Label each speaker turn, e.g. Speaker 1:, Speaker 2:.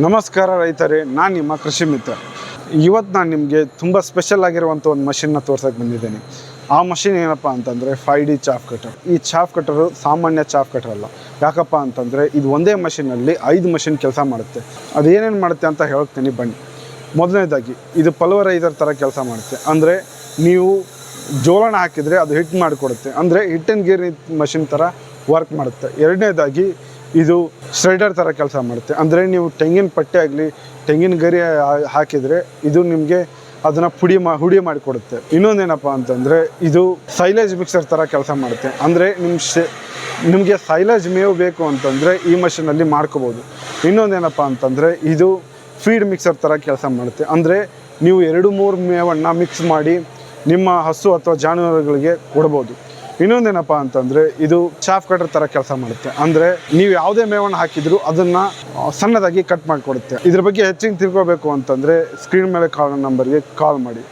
Speaker 1: ನಮಸ್ಕಾರ ರೈತರೇ, ನಾನು ನಿಮ್ಮ ಕೃಷಿ ಮಿತ್ರ. ಇವತ್ತು ನಾನು ನಿಮಗೆ ತುಂಬ ಸ್ಪೆಷಲ್ ಆಗಿರುವಂಥ ಒಂದು ಮಷಿನ್ನ ತೋರ್ಸೋಕೆ ಬಂದಿದ್ದೀನಿ. ಆ ಮಷಿನ್ ಏನಪ್ಪ ಅಂತಂದರೆ 5D ಚಾಫ್ ಕಟರ್. ಈ ಚಾಫ್ ಕಟರು ಸಾಮಾನ್ಯ ಚಾಫ್ ಕಟರ್ ಅಲ್ಲ. ಯಾಕಪ್ಪ ಅಂತಂದರೆ ಇದು ಒಂದೇ ಮಷಿನಲ್ಲಿ 5 ಮಷಿನ್ ಕೆಲಸ ಮಾಡುತ್ತೆ. ಅದು ಏನೇನು ಮಾಡುತ್ತೆ ಅಂತ ಹೇಳ್ತೀನಿ ಬನ್ನಿ. ಮೊದಲನೇದಾಗಿ ಇದು ಪಲ್ವರೈಸರ್ ಥರ ಕೆಲಸ ಮಾಡುತ್ತೆ. ಅಂದರೆ ನೀವು ಜೋಳನ ಹಾಕಿದರೆ ಅದು ಹಿಟ್ಟು ಮಾಡಿಕೊಡುತ್ತೆ. ಅಂದರೆ ಹಿಟ್ ಆ್ಯಂಡ್ ಗೇರ್ ಮಷಿನ್ ಥರ ವರ್ಕ್ ಮಾಡುತ್ತೆ. ಎರಡನೇದಾಗಿ ಇದು ಶ್ರೆಡರ್ ಥರ ಕೆಲಸ ಮಾಡುತ್ತೆ. ಅಂದರೆ ನೀವು ತೆಂಗಿನ ಪಟ್ಟೆ ಆಗಲಿ ತೆಂಗಿನ ಗರಿ ಹಾಕಿದರೆ ಇದು ನಿಮಗೆ ಅದನ್ನು ಹುಡಿ ಮಾಡಿಕೊಡುತ್ತೆ. ಇನ್ನೊಂದೇನಪ್ಪ ಅಂತಂದರೆ ಇದು ಸೈಲೇಜ್ ಮಿಕ್ಸರ್ ಥರ ಕೆಲಸ ಮಾಡುತ್ತೆ. ಅಂದರೆ ನಿಮಗೆ ಸೈಲೇಜ್ ಮೇವು ಬೇಕು ಅಂತಂದರೆ ಈ ಮಷಿನಲ್ಲಿ ಮಾಡ್ಕೋಬೋದು. ಇನ್ನೊಂದೇನಪ್ಪ ಅಂತಂದರೆ ಇದು ಫೀಡ್ ಮಿಕ್ಸರ್ ಥರ ಕೆಲಸ ಮಾಡುತ್ತೆ. ಅಂದರೆ ನೀವು 2-3 ಮೇವನ್ನು ಮಿಕ್ಸ್ ಮಾಡಿ ನಿಮ್ಮ ಹಸು ಅಥವಾ ಜಾನುವಾರುಗಳಿಗೆ ಕೊಡ್ಬೋದು. ಇನ್ನೊಂದೇನಪ್ಪ ಅಂತಂದರೆ ಇದು ಚಾಫ್ ಕಟರ್ ಥರ ಕೆಲಸ ಮಾಡುತ್ತೆ. ಅಂದರೆ ನೀವು ಯಾವುದೇ ಮೇವನ್ನು ಹಾಕಿದರೂ ಅದನ್ನು ಸಣ್ಣದಾಗಿ ಕಟ್ ಮಾಡಿಕೊಡುತ್ತೆ. ಇದ್ರ ಬಗ್ಗೆ ಹೆಚ್ಚಿಗೆ ತಿಳ್ಕೊಬೇಕು ಅಂತಂದರೆ ಸ್ಕ್ರೀನ್ ಮೇಲೆ ನಂಬರ್ಗೆ ಕಾಲ್ ಮಾಡಿ.